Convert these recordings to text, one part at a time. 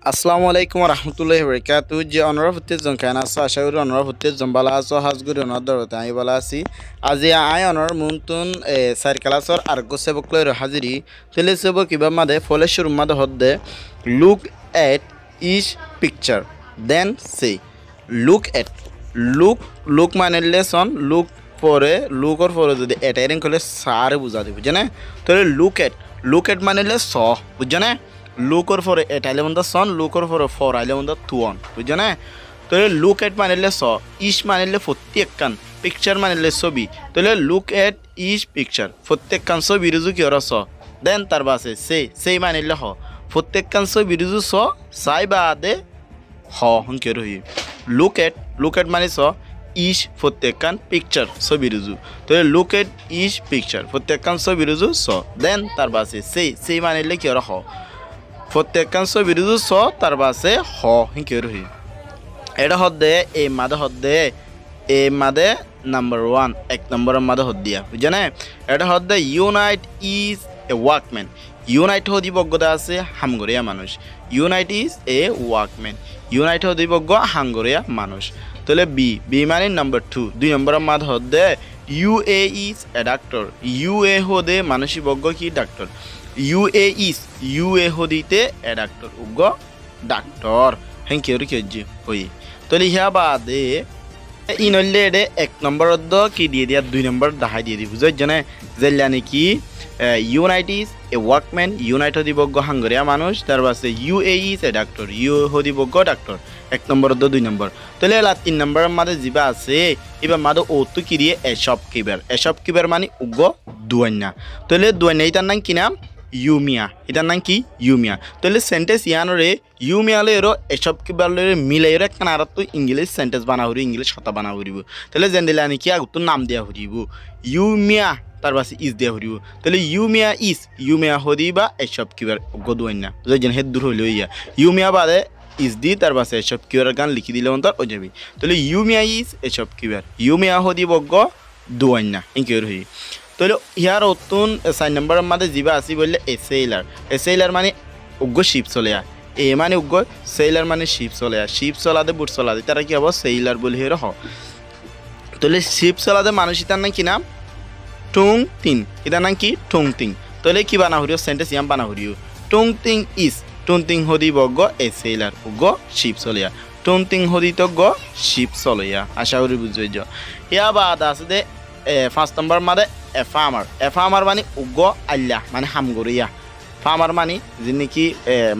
আসসালামু আলাইকুম রহমতুল্লাহি বারাকাতু যে অনরা ফুতে জন খানা আছো আশা করি অনরা ফুতে জন বালা আছো হাজগুরি অনর দরতে আমি বালা আছি আজি আই অনর মুনতুন সার ক্লাসর আরগো সেবক লই হাজিরি তেলে সেবক কিবা মাদে ফলে শুরু মাদে হদ্দে look at each picture then say look at look মানে লেসন পরে লুকর পরে যদি এটাইরিং করলে সারে বুঝা দিব বুঝে না তাহলে লুক এট মানে স বুঝছে না লুকর ফরে এট আইলে মন্দা সন লুকর ফরে ফর আইলে মন্দা তুয়ন বুঝছো না তাহলে লুক এট মানিলে স ইস মানিলে প্রত্যেকখান পিকচার মানিলে ছবি তাহলে লুক এট ইস পিকচার প্রত্যেকখান ছবি রুজু কি ওরা স দেন তার বাসে সেই মানিলে হ প্রত্যেকখান ছবি রুজু স সাই বাদে হ হংকে রহি লুক এট মানে স ইস প্রত্যেকখান পিকচার ছবি রুজু তাহলে লুক এট ইস পিকচার প্রত্যেকখান ছবি রুজু স দেন তার বাসে সেই মানিলে কি ওরা হ প্রত্যেকখান ছবি রুজু স তার বাসে হ হিংকে রহি এটা হদ্দে এই মাদে নাম্বার 1 এক নম্বরের মাদে হদ্দিয়া বুঝছে না এটা হদ্দে unite is a workman unite হদিবজ্ঞতা আছে হামগরিয়া মানুষ ইউনাইট ইজ এ ওয়ার্কম্যান ইউনাইট হদিবজ্ঞ হাঙ্গরিয়া মানুষ তাহলে বি মানে নাম্বার 2 2 নম্বরের মাদে হদ্দে you a is a doctor you a হদে মানসিবজ্ঞ কি ডাক্তার ইউ এ হদিতে এ ডাক্তার উগ্র ডাক্তার হ্যাঁ কেউ কেজি হই তাহলে ইহা বাদে ইনলে এডে এক নম্বর কি দিয়ে দিয়া 2 নম্বর দাহাই দিয়ে দি বুঝাই জানে যেলা নাকি unite is a workman unite হদিবজ্ঞ হাঙ্গরিয়া মানুষ তার পাশে you a is a doctor you হদিবজ্ঞ ডাক্তার এক নম্বর 2 নম্বর তাহলে 3 নম্বরের মাঝে যিবা আছে এবার মাঝে ও তো কি দিয়ে এসব কিবার মানে উগ্র দুয়ান্না তাহলে দুয়ান্না এটার নাম কি নাম ইউমিয়া এটার নাম কি ইউমিয়া তাহলে সেন্টেন্স ইয়ানরে ইউমিয়ালে এরো এসব কিবারে মিলাইরে কানার তো ইংলিশ সেন্টেন্স বানাহরি ইংলিশ কথা বানাহরিব তাহলে যেন দিলে নাকি আগত নাম দেয়া হরিব ইউমিয়া তার পাশে ইজ দেয়া হরিব তাহলে ইউমিয়া হদিবা এসব কিবার গদুয়ান্না যেন হেদ দূর হইল ইয়া ইউমিয়া বাদে ইজ দি তার পাশে এসব কিবার গান লিখি দিলে অন্তর ও যাবি তাহলে ইউমিয়া ইজ এসব কিবার ইউমিয়া হদিবজ্ঞ দুয়ান্না ইনকে রহি তাহলে ইয়ার অতুন 4 নম্বরের মাঝে যিবা আসি বললে এ সেইলার মানে উগ্র শিপ চলেয়া এ মানে উগ্র সেইলার মানে শিপ চলেয়া শিপ চলাদে বুট চলাদে তারা কি হব সেইলার বলে হের হ তাহলে শিপ চলাদে মানুষ ইতার নাম কি নাম টুং তিন এটার নাম কি টুং তিং তাহলে কি বানা হরিও সেন্টেন্স ইয়াম বানা হরিও টুং তিং হদি বগ্গ এ সেইলার উগ্র শিপ চলেয়া টুং তিং হদি তো গ শিপ চলেয়া আশা করি বুঝবে ইয়া বাদ আছে দে 5 নম্বর মাদে এ ফার্মার মানে উগ্র আল্লাহ মানে হামগরিয়া ফার্মার মানে যিনি কি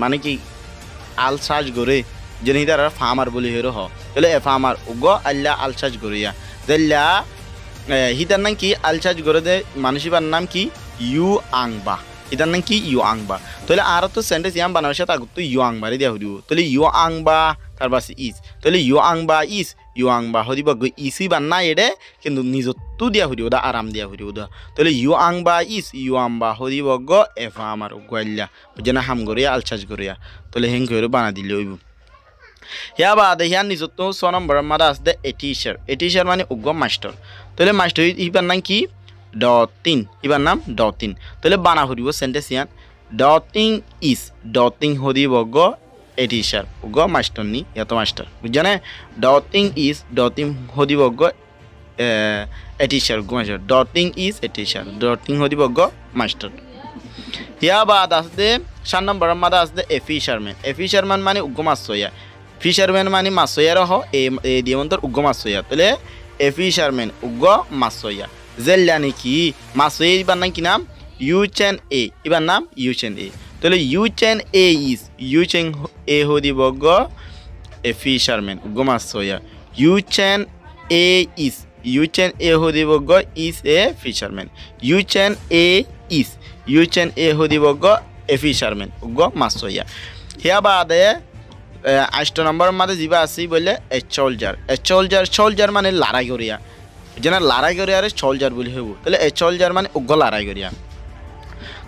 মানে কি আল সাজ গরে যিনি তারা ফার্মার বলি হেরো হ তাহলে এ ফার্মার উগ্র আল্লাহ আল সাজ গরিয়া যেল্লা হিতার নাম কি আল সাজ গরে দে মানুষিবার নাম কি ইউ আংবা এটার নাম কি ইউ আংবা তাহলে আর তো সেন্টেন্স ইয়াম বানাবার সাথে আগত তো ইউ আংবারে দেওয়া হরিব তাহলে ইউ আংবা তার পাশে ইজ তাহলে ইউ আংবা হরিব ইসি বান্না এডে কিন্তু নিজত্বু দিয়া হরিব দা আরাম দিয়া হরিব দা তাহলে ইউ আংবা হরিব গ এফা আমার গোয়াল্লা বুঝে না হাম গরিয়া আলচাজ গরিয়া তাহলে হেং করে বানা দিলে হইব ইয়া বাদে হিয়ার নিজত্ব 6 নম্বরের মাদা আসতে এ টিচার মানে উগ্র মাস্টার তাহলে মাস্টার ইবার নাম কি ডটিং ইবার নাম ডটিং তাহলে বানা হরিব সেন্টেন্স ইয়ান ডটিং হরিব গ এ টিচার উগ্র মাস্টার নি ইয়াতো মাস্টার বুঝছে না ডটিং হরিব গ এ টিচার উগ্র মাস্টার ডটিং হরিব গ মাস্টার ইয়া বাদ আসতে 7 নম্বরের মাদা আসতে এ ফিশারম্যান মানে উগ্র মাছয়া ফিশারম্যান মানে মাছয়ার হ এ দিয়ন্তর উগ্র মাছয়া তাহলে এ ফিশারম্যান উগ্র মাছয়া জেল্লা নাকি মাছয়া ইবার নাম কি নাম ইউচেন এ ইবার নাম ইউচেন এ তাহলে ইউচেন এ হদিব গ এ ফিশারম্যান উগ্র মাছয়া ইউচেন এ হদিব গ ইজ এ ফিশারম্যান ইউচেন এ হদিব গ এ ফিশারম্যান উগ্র মাছয়া হিয়া বাদে 8 নম্বরের মাঝে যিবা আছি বললে এ সোলজার মানে লড়াই করিয়া যেন লড়াই করিয়ারে সোলজার বলি হব তাহলে এ সোলজার মানে উগ্র লড়াই করিয়া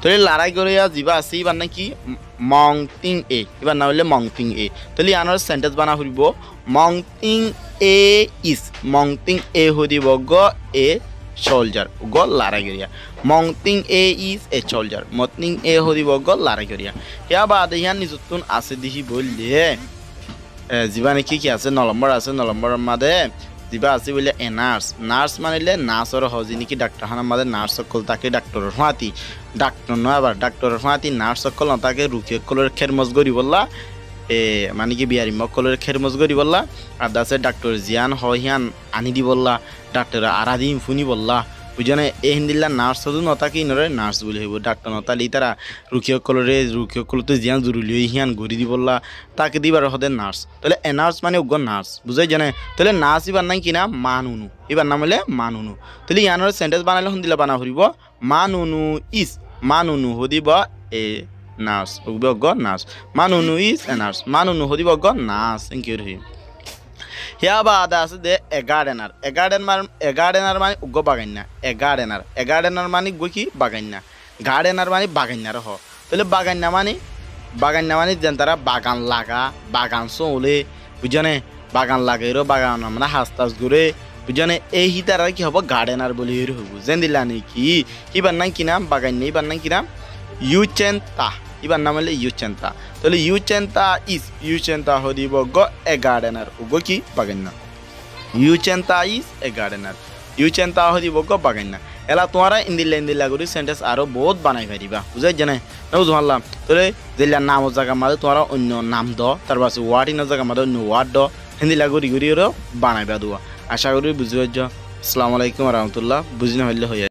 তাহলে লড়াই করিয়া যিবা আছি এবার নাকি মংটিং এ এবার না হলে মংটিং এ তাহলে আনার সেন্টেন্স বানা হইব মংটিং এ হদিব গ এ soldier ugo larageria mounting a is a soldier mounting a hodi ugo larageria ya baade yan nizutun ase dihi bolle জীবানে কি আছে 9 নম্বর আছে 9 নম্বরের মধ্যে দিবা আছে বলে নার্স নার্স মানেলে নার্সর হজি নাকি ডাক্তারখানার মধ্যে নার্স সকল তাকে ডাক্তারের ফাতি ডাক্তার নয় আবার ডাক্তারের ফাতি নার্স সকল তাকে রুকে কলের খেরমজ গরি বললা মানে কি বিয়ারি মকলের খেরমজ গরি বললা আর দাসে ডাক্তার জিয়ান হইয়ান আনি দি বললা ডাক্তার আরাদিম ফুনি বললা বুঝনে এই হিন্দিলা নার্স শুধু নতাকে ইনরে নার্স বলে হইব ডাক্তার নতালি তারা রুকিয় কলতে জিয়ান জরুরি হিয়ান ঘুরি দি বললা তাকে দিবার হদে নার্স তাহলে এ নার্স মানে উগ্র নার্স বুঝাই জানে তাহলে নার্স এবার নাই কিনা মানুনু এবার নাম হলে মানুনু তাহলে ইয়ানোর সেন্টেন্স বানাইলে হিন্দিলা বানা হরিব মানুনু হদিব এ নার্স উগ্র উগ্র নার্স মানুনু ইজ এ নার্স মানুনু হদিব উগ্র নার্স এনকে রহি হিয়া বাদা আছে দে এগার্ডেনার মানে উগ্র বাগাইনা এগার্ডেনার মানে গো কি বাগাইনা গার্ডেনার মানে বাগাইনার হ তাহলে বাগাইনা মানে যেন তারা বাগান লাগা বাগান চলে বুঝনে বাগান লাগাইরো বাগান মানে হাস্তাস ঘুরে বুঝনে এই হিতারা কি হব গার্ডেনার বলে হব যেন দিলা নাকি ইবার নাম কি নাম বাগাইনা ইবার নাম কি নাম ইউচেন্তা ইবার নাম হলে ইউচেন্তা তাহলে ইউচেন্তা হদিব গ এ গার্ডেনার উগো কি বাগাইনা ইউচেন্তা ইজ এ গার্ডেনার ইউচেন্তা হদিব গ বাগাইনা এলা তোমারা ইন্দিলা করে সেন্টেন্স আরো বহুত বানাই পারিবা বুঝাই জানে বুঝলাম তাহলে যেলা নাম জায়গা মাঝে তোমারা অন্য নাম দ তার পাশে ওয়ার্ড ইন জায়গা মাঝে অন্য ওয়ার্ড দ হিন্দিলা করি বানাইবা দেওয়া আশা করি বুঝে আসসালামু আলাইকুম রহমতুল্লাহ বুঝি না হইলে হইয়া